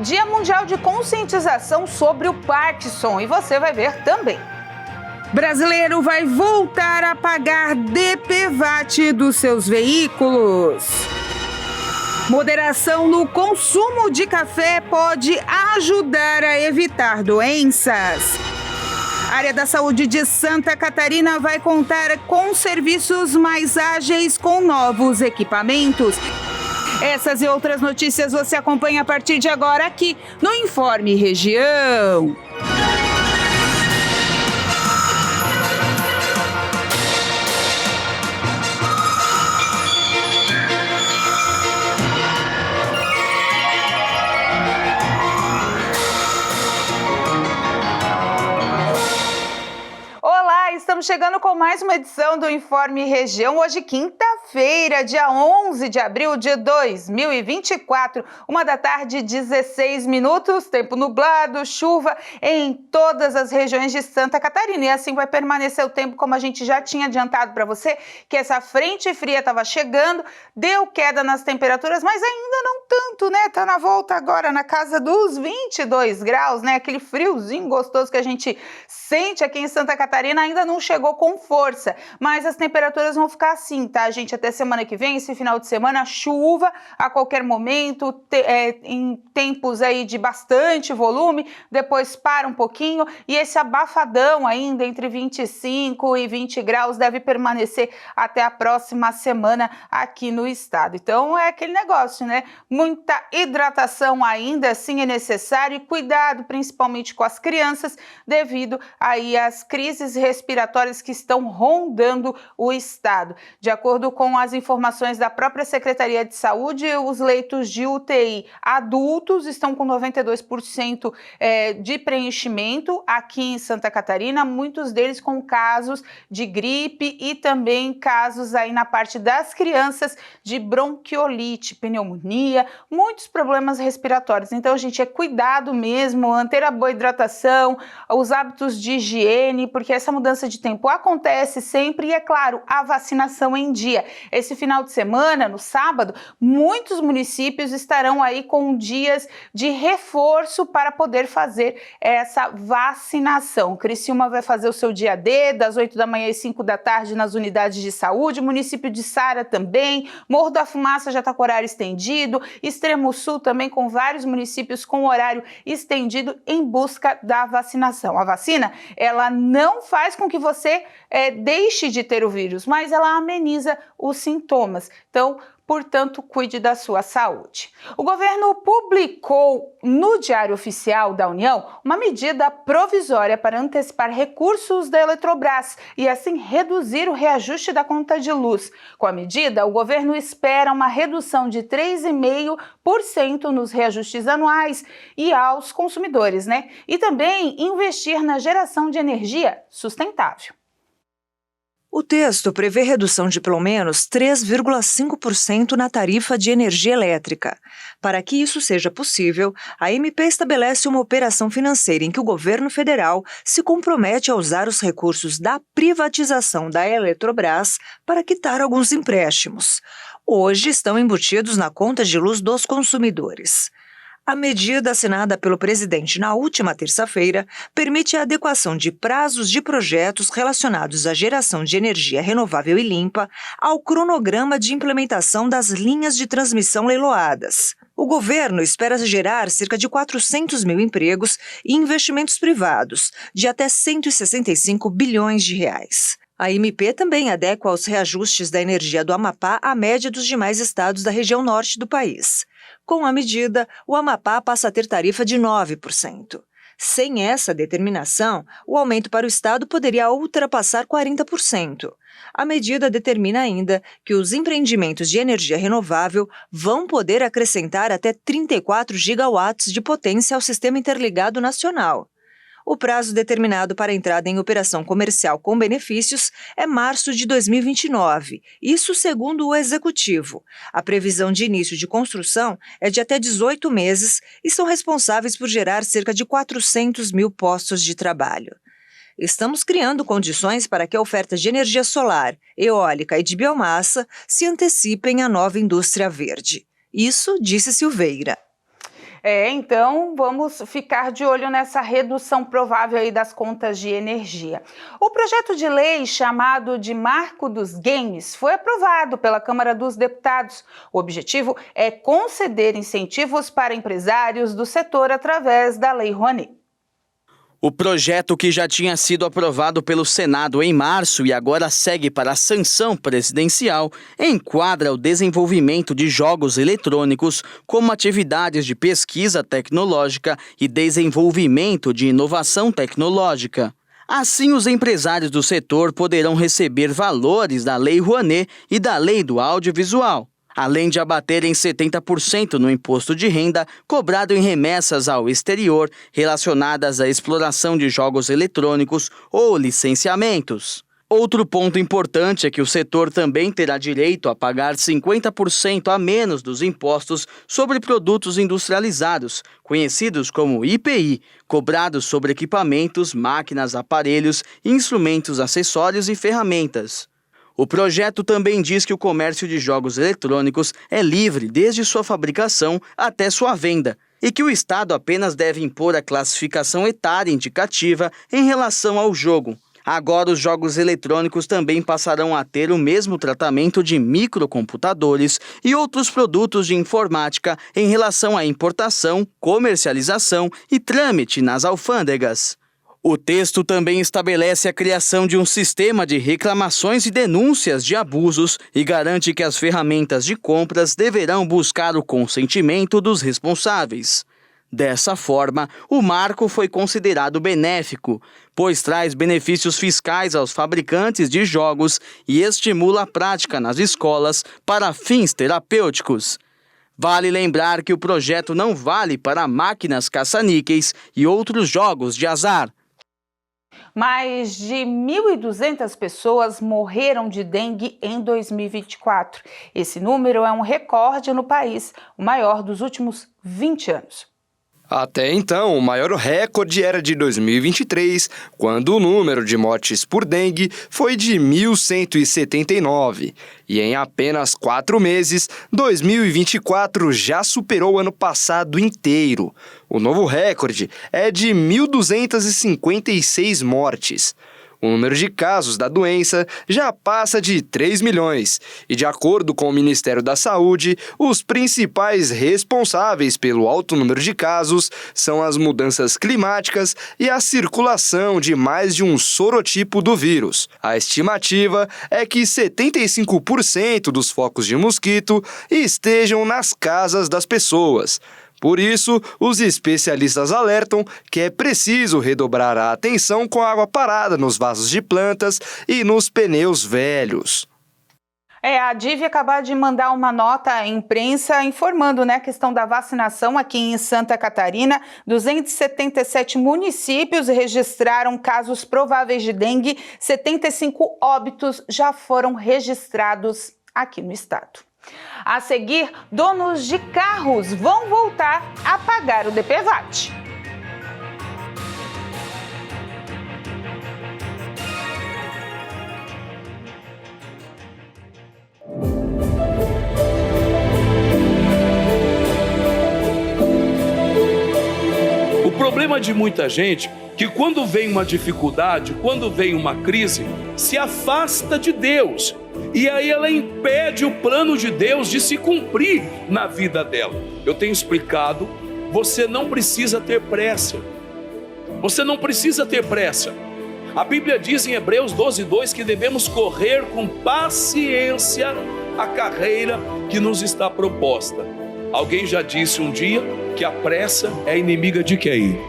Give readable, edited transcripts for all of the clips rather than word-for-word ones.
Dia Mundial de Conscientização sobre o Parkinson, e você vai ver também. Brasileiro vai voltar a pagar DPVAT dos seus veículos. Moderação no consumo de café pode ajudar a evitar doenças. A área da saúde de Santa Catarina vai contar com serviços mais ágeis com novos equipamentos. Essas e outras notícias você acompanha a partir de agora aqui no Informe Região. Estamos chegando com mais uma edição do Informe Região, hoje quinta-feira, dia 11 de abril de 2024, 13h, 16 minutos, tempo nublado, chuva em todas as regiões de Santa Catarina, e assim vai permanecer o tempo, como a gente já tinha adiantado para você, que essa frente fria estava chegando, deu queda nas temperaturas, mas ainda não tanto, né? Tá na volta agora na casa dos 22 graus, né? Aquele friozinho gostoso que a gente sente aqui em Santa Catarina ainda não chegou com força, mas as temperaturas vão ficar assim, tá, gente? Até semana que vem, esse final de semana, chuva a qualquer momento, em tempos aí de bastante volume, depois para um pouquinho, e esse abafadão ainda entre 25 e 20 graus deve permanecer até a próxima semana aqui no estado. Então é aquele negócio, né? Muita hidratação ainda assim é necessário, e cuidado principalmente com as crianças, devido aí às crises respiratórias que estão rondando o estado. De acordo com as informações da própria Secretaria de Saúde, os leitos de UTI adultos estão com 92% de preenchimento aqui em Santa Catarina, muitos deles com casos de gripe e também casos aí na parte das crianças de bronquiolite, pneumonia, muitos problemas respiratórios. Então, gente, é cuidado mesmo, manter a boa hidratação, os hábitos de higiene, porque essa mudança de tempo acontece sempre, e é claro, a vacinação em dia. Esse final de semana, no sábado, muitos municípios estarão aí com dias de reforço para poder fazer essa vacinação. Criciúma vai fazer o seu dia D, das 8 da manhã às 5 da tarde nas unidades de saúde, município de Sara também, Morro da Fumaça já está com horário estendido, Extremo Sul também com vários municípios com horário estendido em busca da vacinação. A vacina, ela não faz com que você deixe de ter o vírus, mas ela ameniza os sintomas. Então, portanto, cuide da sua saúde. O governo publicou no Diário Oficial da União uma medida provisória para antecipar recursos da Eletrobras e assim reduzir o reajuste da conta de luz. Com a medida, o governo espera uma redução de 3,5% nos reajustes anuais e aos consumidores, né? E também investir na geração de energia sustentável. O texto prevê redução de pelo menos 3,5% na tarifa de energia elétrica. Para que isso seja possível, a MP estabelece uma operação financeira em que o governo federal se compromete a usar os recursos da privatização da Eletrobras para quitar alguns empréstimos. Hoje estão embutidos na conta de luz dos consumidores. A medida assinada pelo presidente na última terça-feira permite a adequação de prazos de projetos relacionados à geração de energia renovável e limpa ao cronograma de implementação das linhas de transmissão leiloadas. O governo espera gerar cerca de 400 mil empregos e investimentos privados, de até 165 bilhões de reais. A MP também adequa os reajustes da energia do Amapá à média dos demais estados da região norte do país. Com a medida, o Amapá passa a ter tarifa de 9%. Sem essa determinação, o aumento para o estado poderia ultrapassar 40%. A medida determina ainda que os empreendimentos de energia renovável vão poder acrescentar até 34 gigawatts de potência ao sistema interligado nacional. O prazo determinado para a entrada em operação comercial com benefícios é março de 2029, isso segundo o Executivo. A previsão de início de construção é de até 18 meses e são responsáveis por gerar cerca de 400 mil postos de trabalho. Estamos criando condições para que a oferta de energia solar, eólica e de biomassa se antecipem à nova indústria verde. Isso disse Silveira. Então vamos ficar de olho nessa redução provável aí das contas de energia. O projeto de lei chamado de Marco dos Games foi aprovado pela Câmara dos Deputados. O objetivo é conceder incentivos para empresários do setor através da Lei Rouanet. O projeto, que já tinha sido aprovado pelo Senado em março e agora segue para a sanção presidencial, enquadra o desenvolvimento de jogos eletrônicos como atividades de pesquisa tecnológica e desenvolvimento de inovação tecnológica. Assim, os empresários do setor poderão receber valores da Lei Rouanet e da Lei do Audiovisual, além de abaterem 70% no imposto de renda cobrado em remessas ao exterior relacionadas à exploração de jogos eletrônicos ou licenciamentos. Outro ponto importante é que o setor também terá direito a pagar 50% a menos dos impostos sobre produtos industrializados, conhecidos como IPI, cobrados sobre equipamentos, máquinas, aparelhos, instrumentos, acessórios e ferramentas. O projeto também diz que o comércio de jogos eletrônicos é livre desde sua fabricação até sua venda e que o Estado apenas deve impor a classificação etária indicativa em relação ao jogo. Agora, os jogos eletrônicos também passarão a ter o mesmo tratamento de microcomputadores e outros produtos de informática em relação à importação, comercialização e trâmite nas alfândegas. O texto também estabelece a criação de um sistema de reclamações e denúncias de abusos e garante que as ferramentas de compras deverão buscar o consentimento dos responsáveis. Dessa forma, o marco foi considerado benéfico, pois traz benefícios fiscais aos fabricantes de jogos e estimula a prática nas escolas para fins terapêuticos. Vale lembrar que o projeto não vale para máquinas caça-níqueis e outros jogos de azar. Mais de 1.200 pessoas morreram de dengue em 2024. Esse número é um recorde no país, o maior dos últimos 20 anos. Até então, o maior recorde era de 2023, quando o número de mortes por dengue foi de 1.179. E em apenas 4 meses, 2024 já superou o ano passado inteiro. O novo recorde é de 1.256 mortes. O número de casos da doença já passa de 3 milhões e, de acordo com o Ministério da Saúde, os principais responsáveis pelo alto número de casos são as mudanças climáticas e a circulação de mais de um sorotipo do vírus. A estimativa é que 75% dos focos de mosquito estejam nas casas das pessoas. Por isso, os especialistas alertam que é preciso redobrar a atenção com a água parada nos vasos de plantas e nos pneus velhos. A DIV acabou de mandar uma nota à imprensa informando, a questão da vacinação aqui em Santa Catarina. 277 municípios registraram casos prováveis de dengue, 75 óbitos já foram registrados aqui no estado. A seguir, donos de carros vão voltar a pagar o DPVAT. O problema de muita gente é que quando vem uma dificuldade, quando vem uma crise, se afasta de Deus. E aí ela impede o plano de Deus de se cumprir na vida dela. Eu tenho explicado, você não precisa ter pressa. Você não precisa ter pressa. A Bíblia diz em Hebreus 12:2 que devemos correr com paciência a carreira que nos está proposta. Alguém já disse um dia que a pressa é inimiga de quem?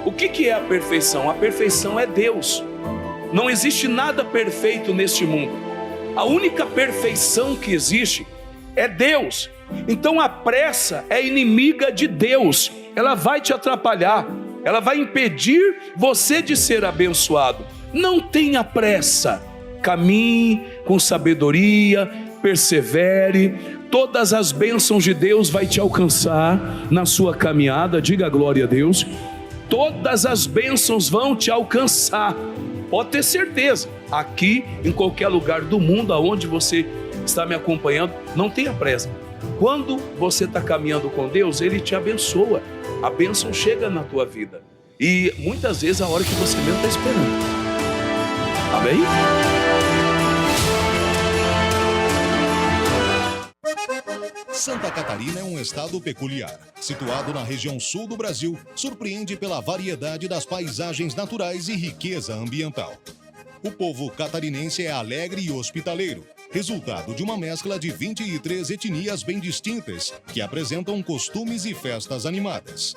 O que é a perfeição? A perfeição é Deus. Não existe nada perfeito neste mundo. A única perfeição que existe é Deus. Então a pressa é inimiga de Deus. Ela vai te atrapalhar. Ela vai impedir você de ser abençoado. Não tenha pressa. Caminhe com sabedoria, persevere. Todas as bênçãos de Deus vai te alcançar na sua caminhada. Diga glória a Deus. Todas as bênçãos vão te alcançar. Pode ter certeza, aqui, em qualquer lugar do mundo aonde você está me acompanhando, não tenha pressa. Quando você está caminhando com Deus, Ele te abençoa. A bênção chega na tua vida. E muitas vezes a hora que você mesmo está esperando. Amém? Santa Catarina é um estado peculiar. Situado na região sul do Brasil, surpreende pela variedade das paisagens naturais e riqueza ambiental. O povo catarinense é alegre e hospitaleiro, resultado de uma mescla de 23 etnias bem distintas, que apresentam costumes e festas animadas.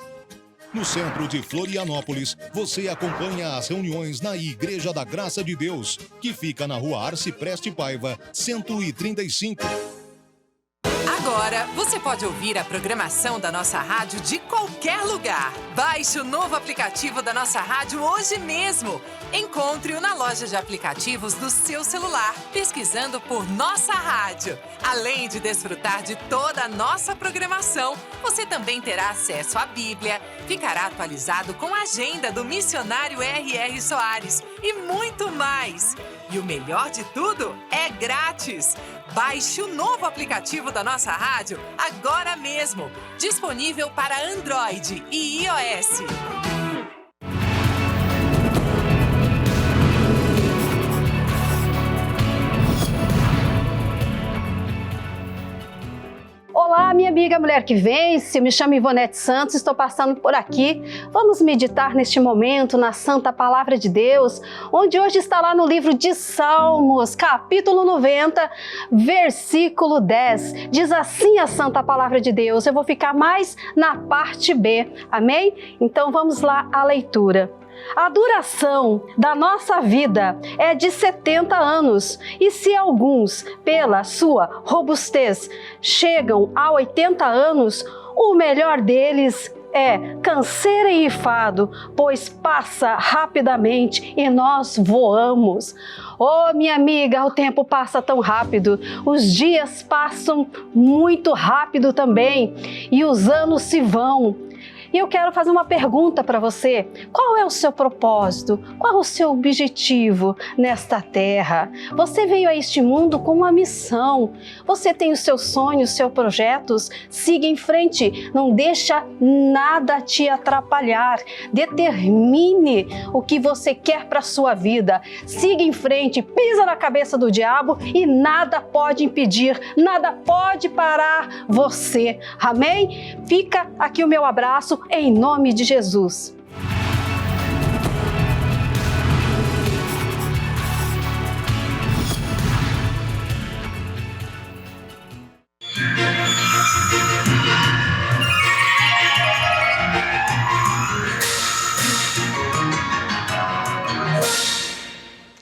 No centro de Florianópolis, você acompanha as reuniões na Igreja da Graça de Deus, que fica na Rua Arcipreste Paiva, 135. Agora, você pode ouvir a programação da nossa rádio de qualquer lugar. Baixe o novo aplicativo da nossa rádio hoje mesmo. Encontre-o na loja de aplicativos do seu celular, pesquisando por Nossa Rádio. Além de desfrutar de toda a nossa programação, você também terá acesso à Bíblia, ficará atualizado com a agenda do missionário R.R. Soares e muito mais. E o melhor de tudo é grátis. Baixe o novo aplicativo da nossa rádio agora mesmo. Disponível para Android e iOS. Olá, minha amiga Mulher que Vence, eu me chamo Ivonete Santos, estou passando por aqui. Vamos meditar neste momento na Santa Palavra de Deus, onde hoje está lá no livro de Salmos, capítulo 90, versículo 10. Diz assim a Santa Palavra de Deus, eu vou ficar mais na parte B, amém? Então vamos lá à leitura. A duração da nossa vida é de 70 anos e se alguns, pela sua robustez, chegam a 80 anos, o melhor deles é canseira e enfado, pois passa rapidamente e nós voamos. Oh, minha amiga, o tempo passa tão rápido, os dias passam muito rápido também e os anos se vão. E eu quero fazer uma pergunta para você. Qual é o seu propósito? Qual é o seu objetivo nesta terra? Você veio a este mundo com uma missão. Você tem os seus sonhos, os seus projetos. Siga em frente. Não deixa nada te atrapalhar. Determine o que você quer para a sua vida. Siga em frente. Pisa na cabeça do diabo e nada pode impedir, nada pode parar você. Amém? Fica aqui o meu abraço. Em nome de Jesus.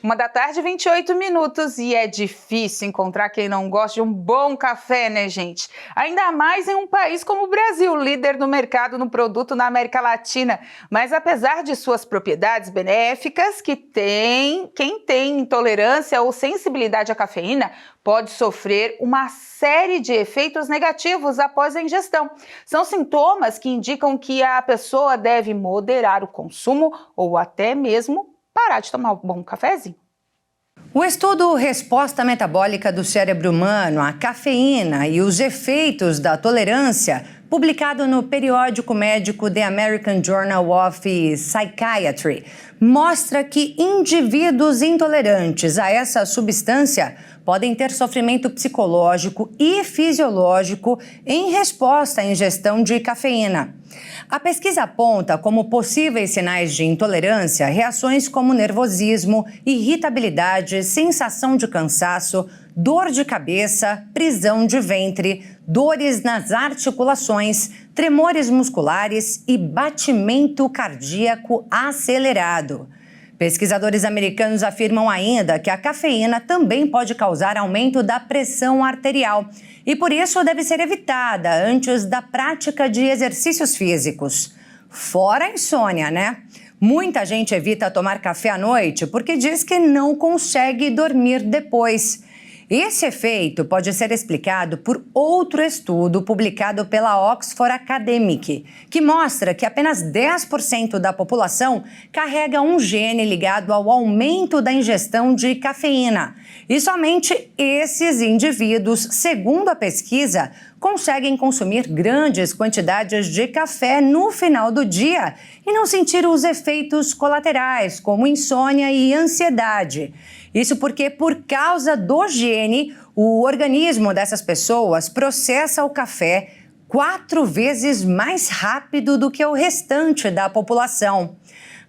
Uma da tarde, 28 minutos, e é difícil encontrar quem não gosta de um bom café, né, gente? Ainda mais em um país como o Brasil, líder no mercado no produto na América Latina. Mas apesar de suas propriedades benéficas, quem tem intolerância ou sensibilidade à cafeína pode sofrer uma série de efeitos negativos após a ingestão. São sintomas que indicam que a pessoa deve moderar o consumo ou até mesmo parar de tomar um bom cafezinho. O estudo Resposta Metabólica do Cérebro Humano à Cafeína e os Efeitos da Tolerância, publicado no periódico médico The American Journal of Psychiatry, mostra que indivíduos intolerantes a essa substância podem ter sofrimento psicológico e fisiológico em resposta à ingestão de cafeína. A pesquisa aponta como possíveis sinais de intolerância reações como nervosismo, irritabilidade, sensação de cansaço, dor de cabeça, prisão de ventre, dores nas articulações, tremores musculares e batimento cardíaco acelerado. Pesquisadores americanos afirmam ainda que a cafeína também pode causar aumento da pressão arterial e, por isso, deve ser evitada antes da prática de exercícios físicos. Fora a insônia, né? Muita gente evita tomar café à noite porque diz que não consegue dormir depois. Esse efeito pode ser explicado por outro estudo publicado pela Oxford Academic, que mostra que apenas 10% da população carrega um gene ligado ao aumento da ingestão de cafeína. E somente esses indivíduos, segundo a pesquisa, conseguem consumir grandes quantidades de café no final do dia e não sentir os efeitos colaterais, como insônia e ansiedade. Isso porque, por causa do gene, o organismo dessas pessoas processa o café 4 vezes mais rápido do que o restante da população.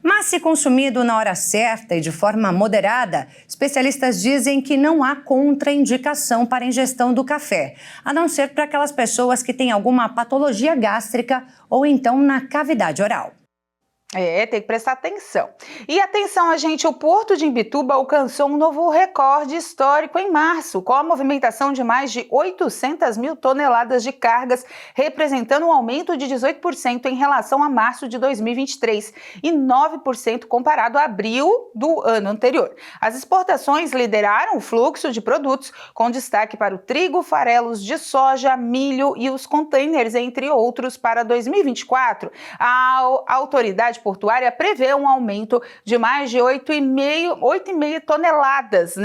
Mas se consumido na hora certa e de forma moderada, especialistas dizem que não há contraindicação para a ingestão do café, a não ser para aquelas pessoas que têm alguma patologia gástrica ou então na cavidade oral. Tem que prestar atenção. E atenção, gente, o Porto de Imbituba alcançou um novo recorde histórico em março, com a movimentação de mais de 800 mil toneladas de cargas, representando um aumento de 18% em relação a março de 2023 e 9% comparado a abril do ano anterior. As exportações lideraram o fluxo de produtos, com destaque para o trigo, farelos de soja, milho e os containers, entre outros, para 2024. A autoridade portuária prevê um aumento de mais de 8,5 toneladas,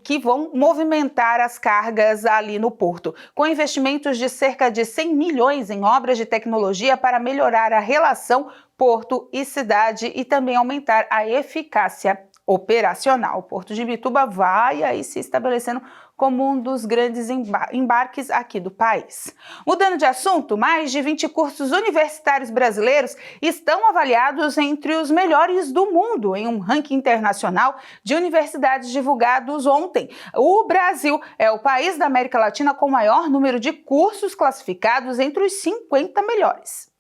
que vão movimentar as cargas ali no porto, com investimentos de cerca de 100 milhões em obras de tecnologia para melhorar a relação porto e cidade e também aumentar a eficácia operacional. O Porto de Imbituba vai aí se estabelecendo como um dos grandes embarques aqui do país. Mudando de assunto, mais de 20 cursos universitários brasileiros estão avaliados entre os melhores do mundo em um ranking internacional de universidades divulgados ontem. O Brasil é o país da América Latina com o maior número de cursos classificados entre os 50 melhores.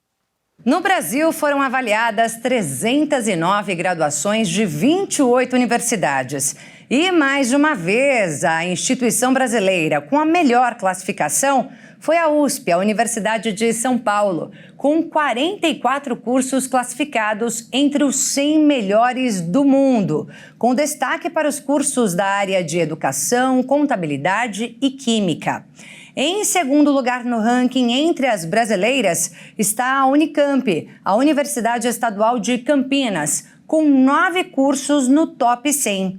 No Brasil, foram avaliadas 309 graduações de 28 universidades. E, mais uma vez, a instituição brasileira com a melhor classificação foi a USP, a Universidade de São Paulo, com 44 cursos classificados entre os 100 melhores do mundo, com destaque para os cursos da área de educação, contabilidade e química. Em segundo lugar no ranking entre as brasileiras está a Unicamp, a Universidade Estadual de Campinas, com 9 cursos no top 100.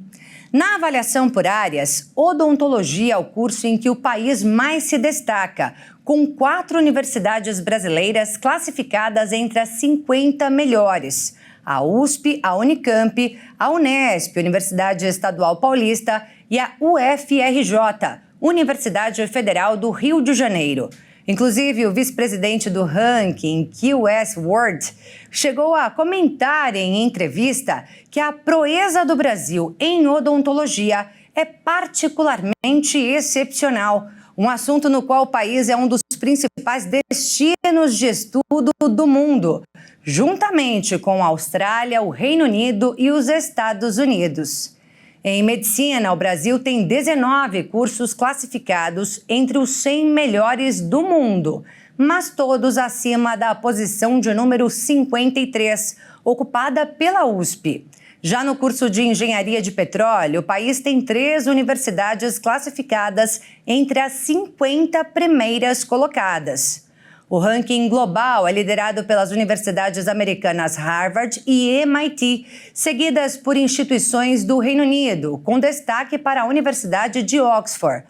Na avaliação por áreas, odontologia é o curso em que o país mais se destaca, com 4 universidades brasileiras classificadas entre as 50 melhores. A USP, a Unicamp, a Unesp, Universidade Estadual Paulista, e a UFRJ, Universidade Federal do Rio de Janeiro. Inclusive, o vice-presidente do ranking, QS World, chegou a comentar em entrevista que a proeza do Brasil em odontologia é particularmente excepcional, um assunto no qual o país é um dos principais destinos de estudo do mundo, juntamente com a Austrália, o Reino Unido e os Estados Unidos. Em medicina, o Brasil tem 19 cursos classificados entre os 100 melhores do mundo, mas todos acima da posição de número 53, ocupada pela USP. Já no curso de Engenharia de Petróleo, o país tem 3 universidades classificadas entre as 50 primeiras colocadas. O ranking global é liderado pelas universidades americanas Harvard e MIT, seguidas por instituições do Reino Unido, com destaque para a Universidade de Oxford.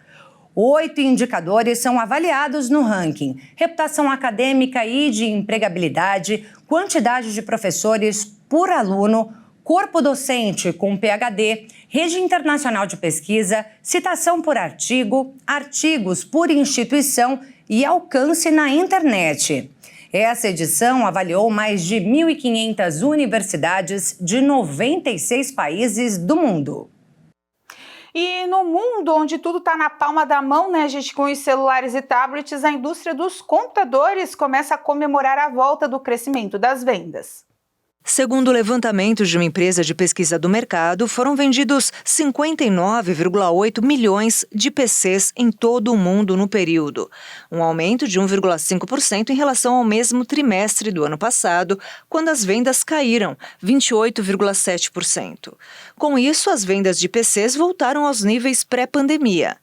8 indicadores são avaliados no ranking: reputação acadêmica e de empregabilidade, quantidade de professores por aluno, corpo docente com PhD, rede internacional de pesquisa, citação por artigo, artigos por instituição e alcance na internet. Essa edição avaliou mais de 1.500 universidades de 96 países do mundo. E no mundo onde tudo está na palma da mão, gente, com os celulares e tablets, a indústria dos computadores começa a comemorar a volta do crescimento das vendas. Segundo o levantamento de uma empresa de pesquisa do mercado, foram vendidos 59,8 milhões de PCs em todo o mundo no período, um aumento de 1,5% em relação ao mesmo trimestre do ano passado, quando as vendas caíram 28,7%. Com isso, as vendas de PCs voltaram aos níveis pré-pandemia.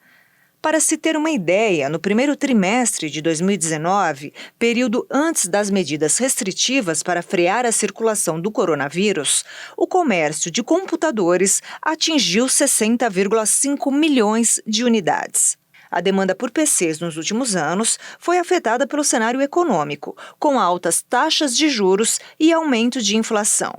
Para se ter uma ideia, no primeiro trimestre de 2019, período antes das medidas restritivas para frear a circulação do coronavírus, o comércio de computadores atingiu 60,5 milhões de unidades. A demanda por PCs nos últimos anos foi afetada pelo cenário econômico, com altas taxas de juros e aumento de inflação.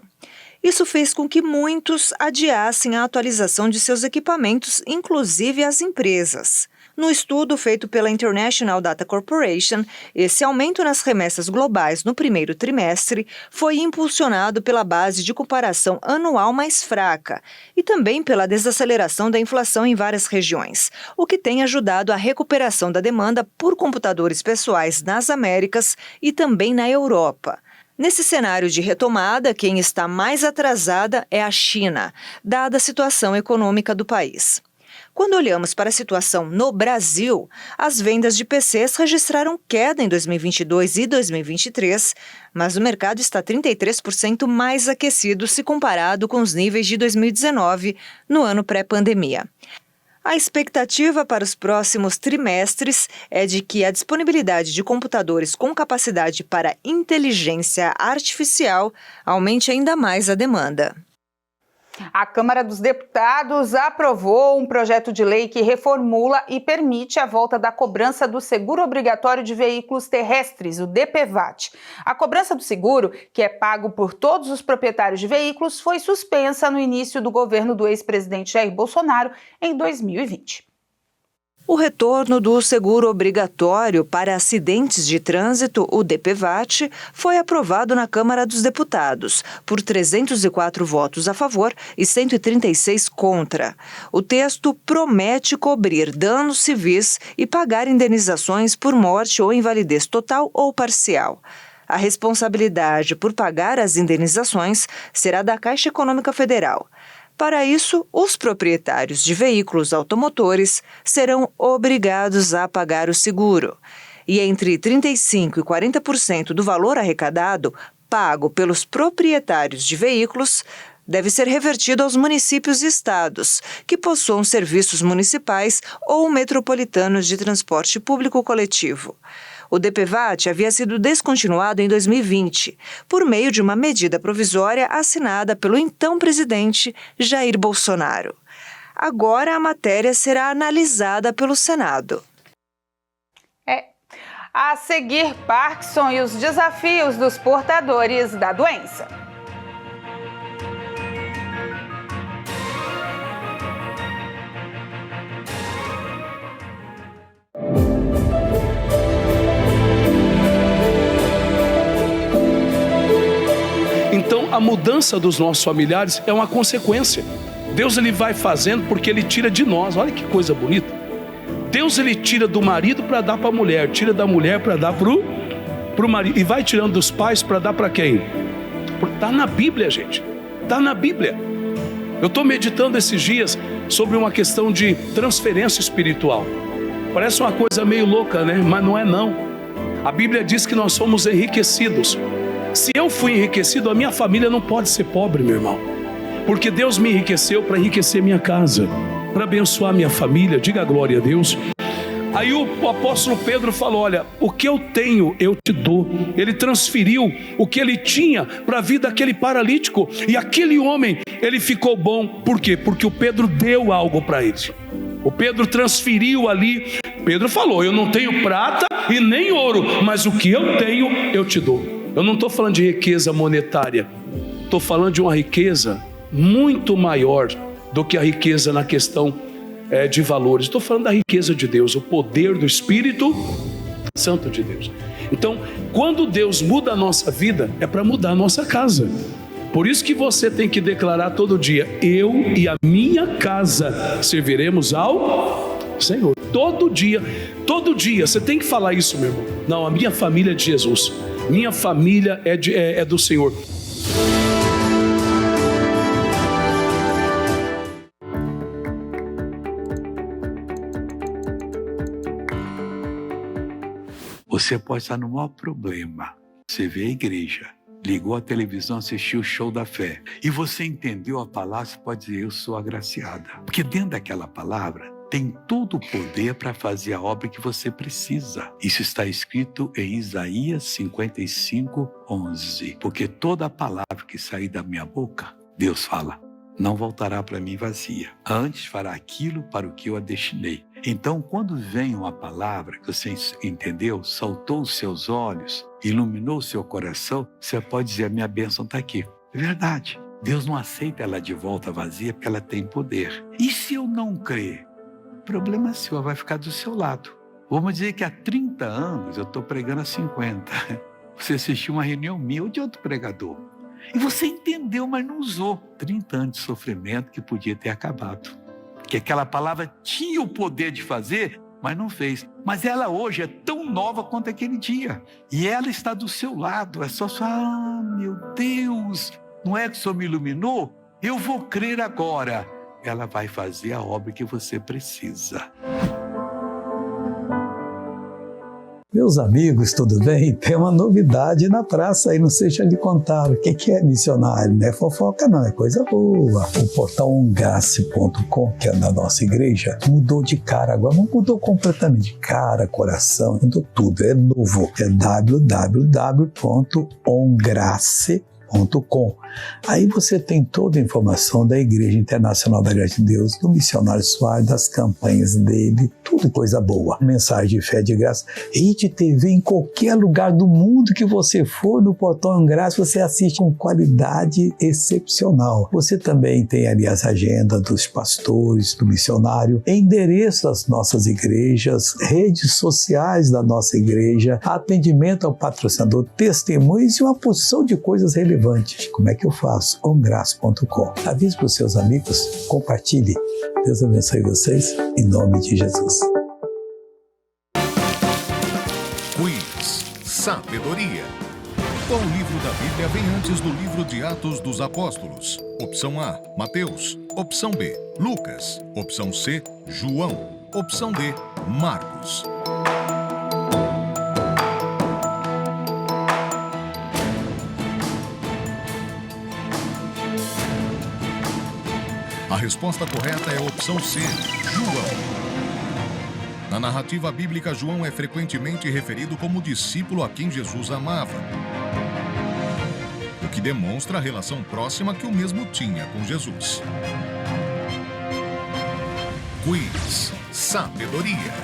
Isso fez com que muitos adiassem a atualização de seus equipamentos, inclusive as empresas. No estudo feito pela International Data Corporation, esse aumento nas remessas globais no primeiro trimestre foi impulsionado pela base de comparação anual mais fraca e também pela desaceleração da inflação em várias regiões, o que tem ajudado a recuperação da demanda por computadores pessoais nas Américas e também na Europa. Nesse cenário de retomada, quem está mais atrasada é a China, dada a situação econômica do país. Quando olhamos para a situação no Brasil, as vendas de PCs registraram queda em 2022 e 2023, mas o mercado está 33% mais aquecido se comparado com os níveis de 2019, no ano pré-pandemia. A expectativa para os próximos trimestres é de que a disponibilidade de computadores com capacidade para inteligência artificial aumente ainda mais a demanda. A Câmara dos Deputados aprovou um projeto de lei que reformula e permite a volta da cobrança do seguro obrigatório de veículos terrestres, o DPVAT. A cobrança do seguro, que é pago por todos os proprietários de veículos, foi suspensa no início do governo do ex-presidente Jair Bolsonaro em 2020. O retorno do seguro obrigatório para acidentes de trânsito, o DPVAT, foi aprovado na Câmara dos Deputados, por 304 votos a favor e 136 contra. O texto promete cobrir danos civis e pagar indenizações por morte ou invalidez total ou parcial. A responsabilidade por pagar as indenizações será da Caixa Econômica Federal. Para isso, os proprietários de veículos automotores serão obrigados a pagar o seguro. E entre 35% e 40% do valor arrecadado, pago pelos proprietários de veículos, deve ser revertido aos municípios e estados, que possuam serviços municipais ou metropolitanos de transporte público coletivo. O DPVAT havia sido descontinuado em 2020, por meio de uma medida provisória assinada pelo então presidente Jair Bolsonaro. Agora a matéria será analisada pelo Senado. A seguir, Parkinson e os desafios dos portadores da doença. Então, a mudança dos nossos familiares é uma consequência. Deus ele vai fazendo porque ele tira de nós. Olha que coisa bonita. Deus ele tira do marido para dar para a mulher, tira da mulher para dar para o marido e vai tirando dos pais para dar para quem? Está na Bíblia, gente. Está na Bíblia. Eu estou meditando esses dias sobre uma questão de transferência espiritual. Parece uma coisa meio louca, né? Mas não é não. A Bíblia diz que nós somos enriquecidos. Se eu fui enriquecido, a minha família não pode ser pobre, meu irmão. Porque Deus me enriqueceu para enriquecer minha casa, para abençoar minha família. Diga glória a Deus. Aí o apóstolo Pedro falou, olha, o que eu tenho eu te dou. Ele transferiu o que ele tinha para a vida daquele paralítico. E aquele homem, ele ficou bom. Por quê? Porque o Pedro deu algo para ele. O Pedro transferiu ali. Pedro falou, eu não tenho prata e nem ouro, mas o que eu tenho eu te dou. Eu não estou falando de riqueza monetária, estou falando de uma riqueza muito maior do que a riqueza na questão de valores. Estou falando da riqueza de Deus, o poder do Espírito Santo de Deus. Então, quando Deus muda a nossa vida, é para mudar a nossa casa. Por isso que você tem que declarar todo dia, eu e a minha casa serviremos ao Senhor. Todo dia, você tem que falar isso, meu irmão. Não, a minha família é de Jesus. Minha família é do Senhor. Você pode estar no maior problema. Você vê a igreja, ligou a televisão, assistiu o show da fé, e você entendeu a palavra, você pode dizer, eu sou agraciada. Porque dentro daquela palavra tem todo o poder para fazer a obra que você precisa. Isso está escrito em Isaías 55:11. Porque toda a palavra que sair da minha boca, Deus fala, não voltará para mim vazia. Antes fará aquilo para o que eu a destinei. Então, quando vem uma palavra que você entendeu, saltou os seus olhos, iluminou o seu coração, você pode dizer, a minha bênção está aqui. É verdade. Deus não aceita ela de volta vazia porque ela tem poder. E se eu não crer? O problema seu, ela vai ficar do seu lado. Vamos dizer que há 30 anos eu estou pregando há 50. Você assistiu uma reunião minha ou de outro pregador. E você entendeu, mas não usou. 30 anos de sofrimento que podia ter acabado. Que aquela palavra tinha o poder de fazer, mas não fez. Mas ela hoje é tão nova quanto aquele dia. E ela está do seu lado. É só meu Deus, não é que o Senhor me iluminou? Eu vou crer agora. Ela vai fazer a obra que você precisa. Meus amigos, tudo bem? Tem uma novidade na praça aí, não sei se já lhe contaram. O que é missionário? Não é fofoca não, é coisa boa. O portal ongrace.com, que é da nossa igreja, mudou de cara agora, mudou completamente de cara, coração, mudou tudo, é novo. É www.ongrace.com. Aí você tem toda a informação da Igreja Internacional da Graça de Deus, do Missionário Soares, das campanhas dele, tudo coisa boa. Mensagem de fé de graça. Rede TV em qualquer lugar do mundo que você for no portal Ongrace, você assiste com qualidade excepcional. Você também tem ali as agendas dos pastores, do missionário, endereço das nossas igrejas, redes sociais da nossa igreja, atendimento ao patrocinador, testemunhos e uma porção de coisas relevantes. Como é que eu faço? ongrace.com. Avise para os seus amigos, compartilhe. Deus abençoe vocês, em nome de Jesus. Quiz Sabedoria. Qual livro da Bíblia vem antes do livro de Atos dos Apóstolos? Opção A, Mateus. Opção B, Lucas. Opção C, João. Opção D, Marcos. A resposta correta é a opção C, João. Na narrativa bíblica, João é frequentemente referido como discípulo a quem Jesus amava, o que demonstra a relação próxima que o mesmo tinha com Jesus. Quiz Sabedoria.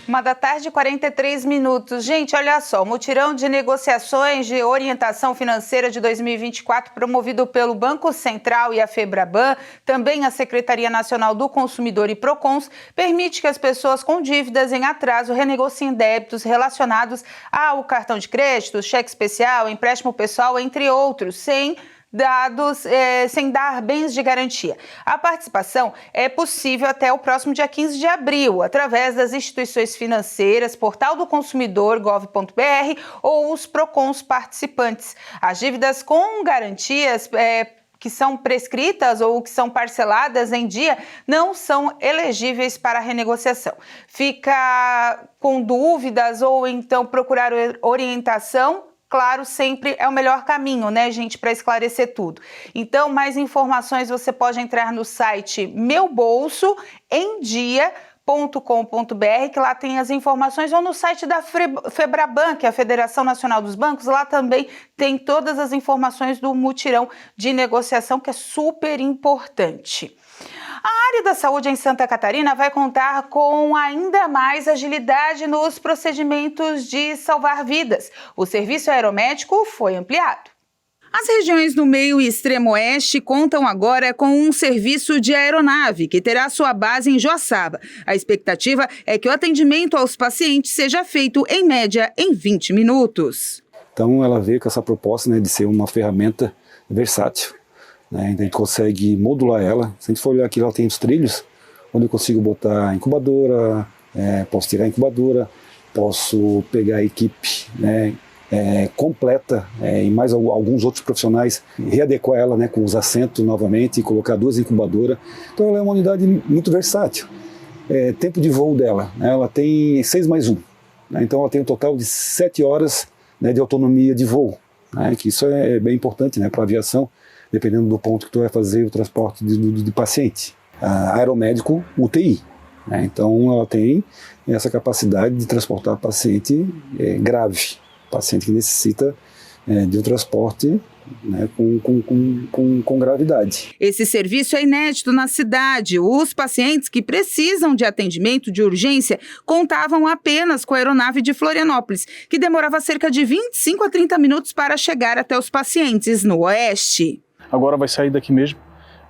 Uma da tarde, 43 minutos. Gente, olha só, o mutirão de negociações de orientação financeira de 2024, promovido pelo Banco Central e a FEBRABAN, também a Secretaria Nacional do Consumidor e PROCONS, permite que as pessoas com dívidas em atraso renegociem débitos relacionados ao cartão de crédito, cheque especial, empréstimo pessoal, entre outros, sem dar bens de garantia. A participação é possível até o próximo dia 15 de abril, através das instituições financeiras, Portal do Consumidor, gov.br ou os PROCONs participantes. As dívidas com garantias que são prescritas ou que são parceladas em dia não são elegíveis para renegociação. Fica com dúvidas ou então procurar orientação? Claro, sempre é o melhor caminho, né, gente, para esclarecer tudo. Então, mais informações você pode entrar no site meubolsoemdia.com.br, que lá tem as informações, ou no site da FEBRABAN, que é a Federação Nacional dos Bancos, lá também tem todas as informações do mutirão de negociação, que é super importante. A área da saúde em Santa Catarina vai contar com ainda mais agilidade nos procedimentos de salvar vidas. O serviço aeromédico foi ampliado. As regiões do meio e extremo oeste contam agora com um serviço de aeronave que terá sua base em Joaçaba. A expectativa é que o atendimento aos pacientes seja feito, em média, em 20 minutos. Então ela veio com essa proposta, né, de ser uma ferramenta versátil. Então a gente consegue modular ela. Se a gente for olhar aqui, ela tem os trilhos, onde eu consigo botar incubadora, posso tirar a incubadora, posso pegar a equipe, né, completa, e mais alguns outros profissionais, readequar ela, né, com os assentos novamente e colocar 2 incubadoras. Então ela é uma unidade muito versátil. Tempo de voo dela, né, ela tem 6+1, né, então ela tem um total de 7 horas, né, de autonomia de voo, né, que isso é bem importante, né, para a aviação, dependendo do ponto que tu vai fazer o transporte de paciente. Aeromédico UTI, né, então ela tem essa capacidade de transportar paciente grave, paciente que necessita de um transporte, né, com gravidade. Esse serviço é inédito na cidade. Os pacientes que precisam de atendimento de urgência contavam apenas com a aeronave de Florianópolis, que demorava cerca de 25 a 30 minutos para chegar até os pacientes no Oeste. Agora vai sair daqui mesmo.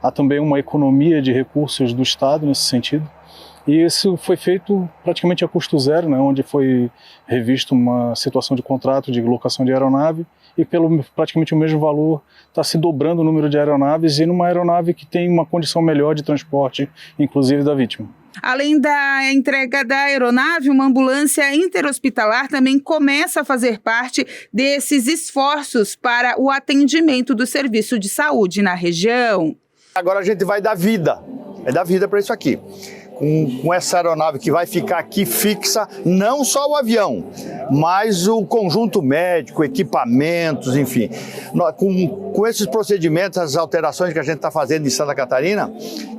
Há também uma economia de recursos do Estado nesse sentido. E isso foi feito praticamente a custo zero, né, onde foi revisto uma situação de contrato de locação de aeronave e pelo praticamente o mesmo valor está se dobrando o número de aeronaves e numa aeronave que tem uma condição melhor de transporte, inclusive da vítima. Além da entrega da aeronave, uma ambulância interhospitalar também começa a fazer parte desses esforços para o atendimento do serviço de saúde na região. Agora a gente vai dar vida, para isso aqui. Com essa aeronave que vai ficar aqui fixa, não só o avião, mas o conjunto médico, equipamentos, enfim. Com esses procedimentos, as alterações que a gente está fazendo em Santa Catarina,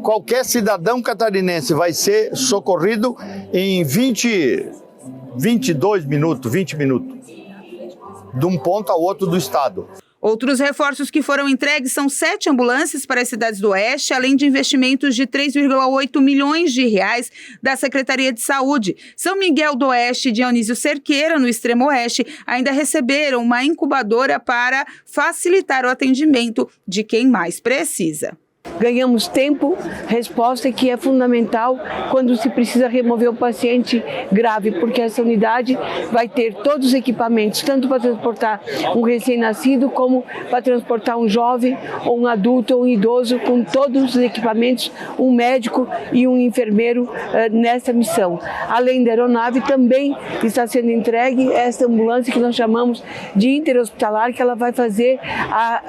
qualquer cidadão catarinense vai ser socorrido em 20 minutos, de um ponto ao outro do estado. Outros reforços que foram entregues são 7 ambulâncias para as cidades do Oeste, além de investimentos de 3,8 milhões de reais da Secretaria de Saúde. São Miguel do Oeste e Dionísio Cerqueira, no Extremo Oeste, ainda receberam uma incubadora para facilitar o atendimento de quem mais precisa. Ganhamos tempo, resposta que é fundamental quando se precisa remover o paciente grave, porque essa unidade vai ter todos os equipamentos, tanto para transportar um recém-nascido, como para transportar um jovem, ou um adulto, ou um idoso, com todos os equipamentos, um médico e um enfermeiro nessa missão. Além da aeronave, também está sendo entregue essa ambulância que nós chamamos de interhospitalar, que ela vai fazer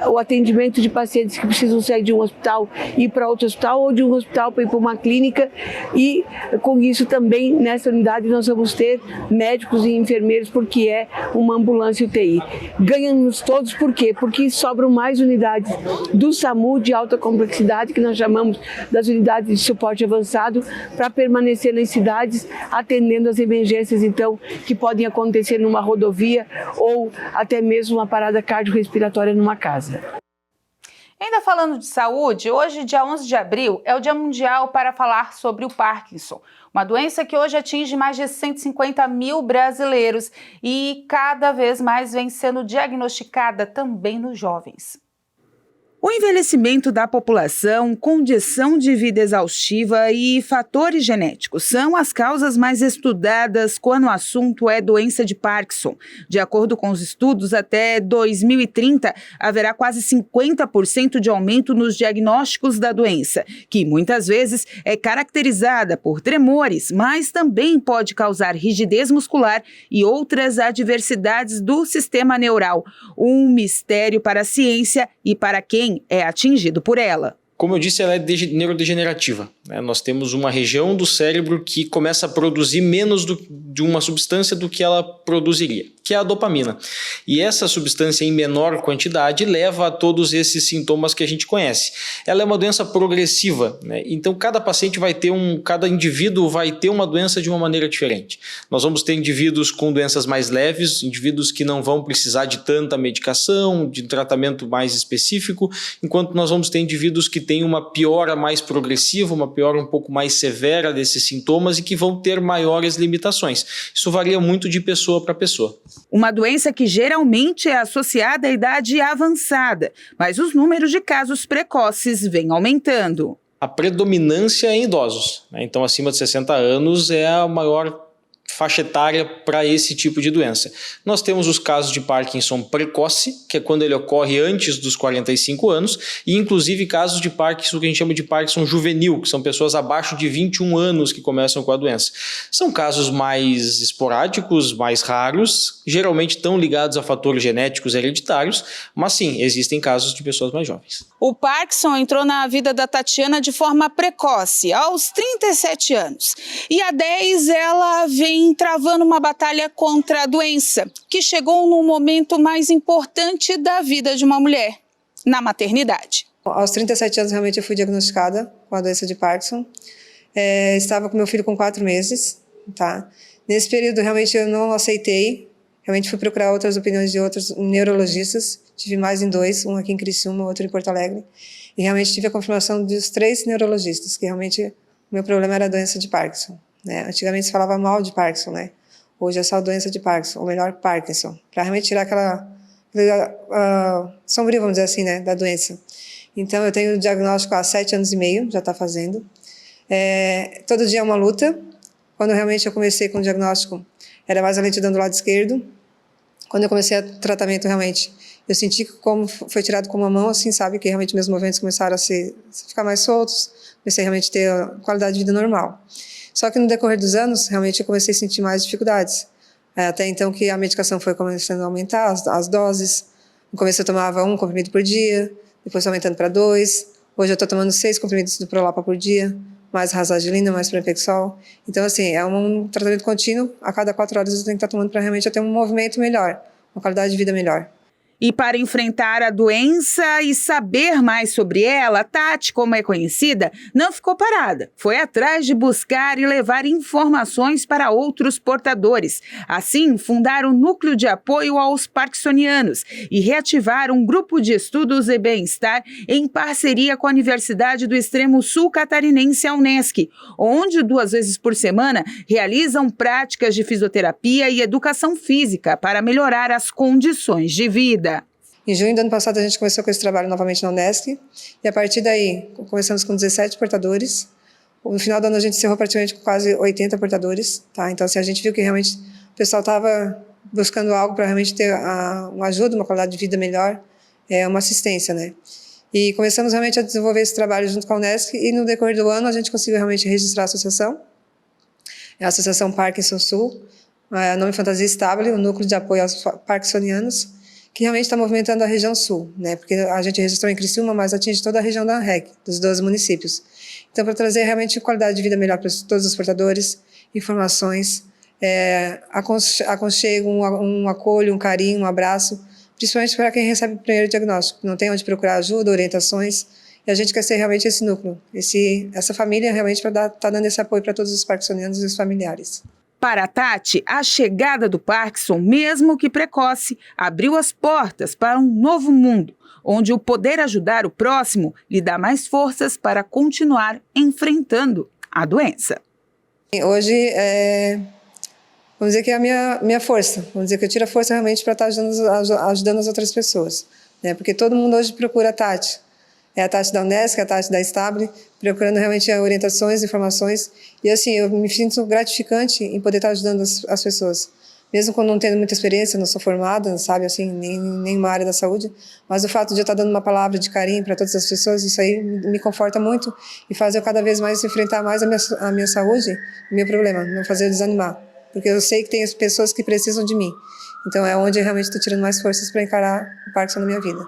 o atendimento de pacientes que precisam sair de um hospital e ir para outro hospital, ou de um hospital para ir para uma clínica, e com isso também nessa unidade nós vamos ter médicos e enfermeiros, porque é uma ambulância UTI. Ganhamos todos, por quê? Porque sobram mais unidades do SAMU de alta complexidade, que nós chamamos das unidades de suporte avançado, para permanecer nas cidades, atendendo as emergências, então, que podem acontecer numa rodovia ou até mesmo uma parada cardiorrespiratória numa casa. Ainda falando de saúde, hoje, dia 11 de abril, é o Dia Mundial para falar sobre o Parkinson, uma doença que hoje atinge mais de 150 mil brasileiros e cada vez mais vem sendo diagnosticada também nos jovens. O envelhecimento da população, condição de vida exaustiva e fatores genéticos são as causas mais estudadas quando o assunto é doença de Parkinson. De acordo com os estudos, até 2030 haverá quase 50% de aumento nos diagnósticos da doença, que muitas vezes é caracterizada por tremores, mas também pode causar rigidez muscular e outras adversidades do sistema neural. Um mistério para a ciência e para quem é atingido por ela. Como eu disse, ela é neurodegenerativa, né? Nós temos uma região do cérebro que começa a produzir menos de uma substância do que ela produziria, que é a dopamina. E essa substância em menor quantidade leva a todos esses sintomas que a gente conhece. Ela é uma doença progressiva, né? Então cada paciente cada indivíduo vai ter uma doença de uma maneira diferente. Nós vamos ter indivíduos com doenças mais leves, indivíduos que não vão precisar de tanta medicação, de tratamento mais específico, enquanto nós vamos ter indivíduos que têm uma piora mais progressiva, uma piora um pouco mais severa desses sintomas e que vão ter maiores limitações. Isso varia muito de pessoa para pessoa. Uma doença que geralmente é associada à idade avançada, mas os números de casos precoces vêm aumentando. A predominância é em idosos, né? Então acima de 60 anos é a maior faixa etária para esse tipo de doença. Nós temos os casos de Parkinson precoce, que é quando ele ocorre antes dos 45 anos, e inclusive casos de Parkinson que a gente chama de Parkinson juvenil, que são pessoas abaixo de 21 anos que começam com a doença. São casos mais esporádicos, mais raros, geralmente estão ligados a fatores genéticos hereditários, mas sim, existem casos de pessoas mais jovens. O Parkinson entrou na vida da Tatiana de forma precoce, aos 37 anos. E há 10 ela vem travando uma batalha contra a doença, que chegou no momento mais importante da vida de uma mulher, na maternidade. Aos 37 anos realmente eu fui diagnosticada com a doença de Parkinson. Estava com meu filho com 4 meses. Tá? Nesse período realmente eu não aceitei. Realmente fui procurar outras opiniões de outros neurologistas. Tive mais em 2, um aqui em Criciúma, outro em Porto Alegre. E realmente tive a confirmação dos 3 neurologistas, que realmente o meu problema era a doença de Parkinson. Né? Antigamente se falava mal de Parkinson, né? Hoje é só doença de Parkinson, ou melhor, Parkinson. Para realmente tirar aquela sombrio, vamos dizer assim, né, da doença. Então eu tenho o diagnóstico há 7 anos e meio, já está fazendo. Todo dia é uma luta. Quando realmente eu comecei com o diagnóstico, era mais a lentidão do lado esquerdo. Quando eu comecei o tratamento, realmente, eu senti que como foi tirado com uma mão, assim, sabe, que realmente meus movimentos começaram a ficar mais soltos, comecei realmente a ter a qualidade de vida normal. Só que no decorrer dos anos, realmente eu comecei a sentir mais dificuldades. Até então que a medicação foi começando a aumentar, as doses. No começo eu tomava 1 comprimido por dia, depois aumentando para 2. Hoje eu estou tomando 6 comprimidos do Prolapa por dia, mais Rasagelina, mais Pramipexol. Então, assim, é um tratamento contínuo. A cada 4 horas eu tenho que estar tomando para realmente eu ter um movimento melhor, uma qualidade de vida melhor. E para enfrentar a doença e saber mais sobre ela, Tati, como é conhecida, não ficou parada. Foi atrás de buscar e levar informações para outros portadores. Assim, fundaram o Núcleo de Apoio aos Parkinsonianos e reativaram um grupo de estudos e bem-estar em parceria com a Universidade do Extremo Sul Catarinense, a Unesc, onde 2 vezes por semana realizam práticas de fisioterapia e educação física para melhorar as condições de vida. Em junho do ano passado a gente começou com esse trabalho novamente na Unesc e a partir daí começamos com 17 portadores. No final do ano a gente encerrou praticamente com quase 80 portadores, tá? Então assim, a gente viu que realmente o pessoal estava buscando algo para realmente ter uma ajuda, uma qualidade de vida melhor, uma assistência, né? E começamos realmente a desenvolver esse trabalho junto com a Unesc e no decorrer do ano a gente conseguiu realmente registrar a associação, a Associação Parkinson Sul, nome fantasia Stable, o Núcleo de Apoio aos Parkinsonianos, que realmente está movimentando a região sul, né? Porque a gente registrou em Criciúma, mas atinge toda a região da ANREC, dos 12 municípios. Então, para trazer realmente qualidade de vida melhor para todos os portadores, informações, aconchego, um acolho, um carinho, um abraço, principalmente para quem recebe o primeiro diagnóstico, não tem onde procurar ajuda, orientações, e a gente quer ser realmente esse núcleo, essa família realmente para estar dando esse apoio para todos os parkinsonianos e os familiares. Para a Tati, a chegada do Parkinson, mesmo que precoce, abriu as portas para um novo mundo, onde o poder ajudar o próximo lhe dá mais forças para continuar enfrentando a doença. Hoje, vamos dizer que é a minha força, vamos dizer que eu tiro a força realmente para estar ajudando as outras pessoas, né? Porque todo mundo hoje procura a Tati. É a Tati da Unesc, a Tati da Stable, procurando realmente orientações, informações. E assim, eu me sinto gratificante em poder estar ajudando as pessoas. Mesmo quando não tendo muita experiência, não sou formada, sabe, assim, nem numa área da saúde. Mas o fato de eu estar dando uma palavra de carinho para todas as pessoas, isso aí me conforta muito e faz eu cada vez mais enfrentar mais a minha saúde, o meu problema, não fazer eu desanimar. Porque eu sei que tem pessoas que precisam de mim. Então é onde eu realmente estou tirando mais forças para encarar o Parkinson na minha vida.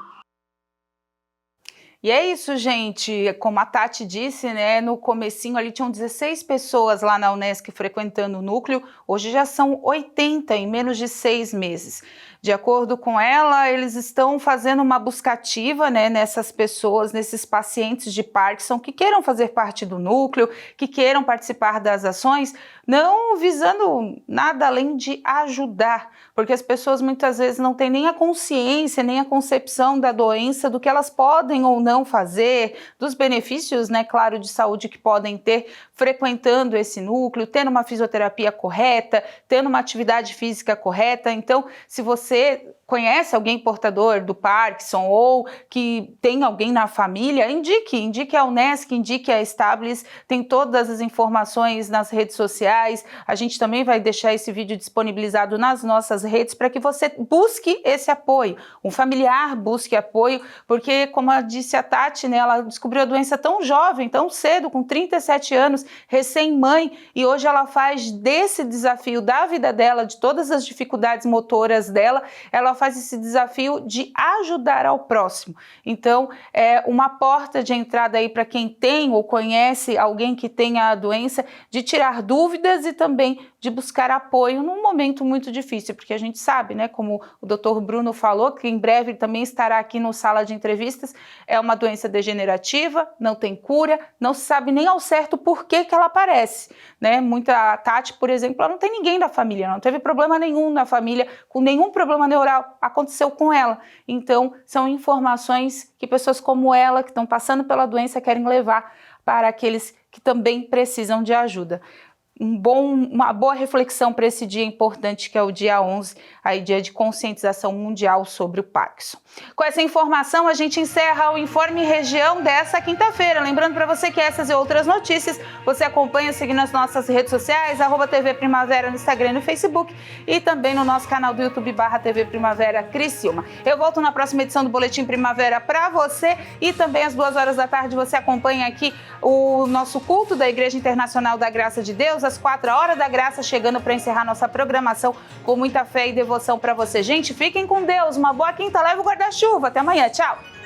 E é isso, gente, como a Tati disse, né, no comecinho ali tinham 16 pessoas lá na Unesc frequentando o núcleo, hoje já são 80 em menos de 6 meses. De acordo com ela, eles estão fazendo uma busca ativa, né, nessas pessoas, nesses pacientes de Parkinson que queiram fazer parte do núcleo, que queiram participar das ações, não visando nada além de ajudar, porque as pessoas muitas vezes não têm nem a consciência, nem a concepção da doença, do que elas podem ou não fazer, dos benefícios, né, claro, de saúde que podem ter frequentando esse núcleo, tendo uma fisioterapia correta, tendo uma atividade física correta. Então, se você você conhece alguém portador do Parkinson ou que tem alguém na família, indique a Unesc, indique a Stabilis, tem todas as informações nas redes sociais. A gente também vai deixar esse vídeo disponibilizado nas nossas redes para que você busque esse apoio, um familiar busque apoio, porque como disse a Tati, né, ela descobriu a doença tão jovem, tão cedo, com 37 anos, recém-mãe, e hoje ela faz desse desafio da vida dela, de todas as dificuldades motoras dela, ela faz esse desafio de ajudar ao próximo. Então, é uma porta de entrada aí para quem tem ou conhece alguém que tenha a doença, de tirar dúvidas e também de buscar apoio num momento muito difícil, porque a gente sabe, né, como o Dr. Bruno falou, que em breve também estará aqui no Sala de Entrevistas, é uma doença degenerativa, não tem cura, não se sabe nem ao certo por que ela aparece, né? A Tati, por exemplo, ela não tem ninguém da família, não teve problema nenhum na família, com nenhum problema neural, aconteceu com ela. Então, são informações que pessoas como ela, que estão passando pela doença, querem levar para aqueles que também precisam de ajuda. Uma boa reflexão para esse dia importante, que é o dia 11, aí dia de conscientização mundial sobre o Parkinson. Com essa informação, a gente encerra o Informe Região dessa quinta-feira. Lembrando para você que essas e outras notícias você acompanha seguindo as nossas redes sociais, @TV Primavera no Instagram e no Facebook, e também no nosso canal do YouTube /TV Primavera Criciúma. Eu volto na próxima edição do Boletim Primavera para você, e também às 2 horas da tarde você acompanha aqui o nosso culto da Igreja Internacional da Graça de Deus, às 4 horas da graça, chegando para encerrar nossa programação com muita fé e devoção para você. Gente, fiquem com Deus, uma boa quinta, leva o guarda-chuva, até amanhã, tchau!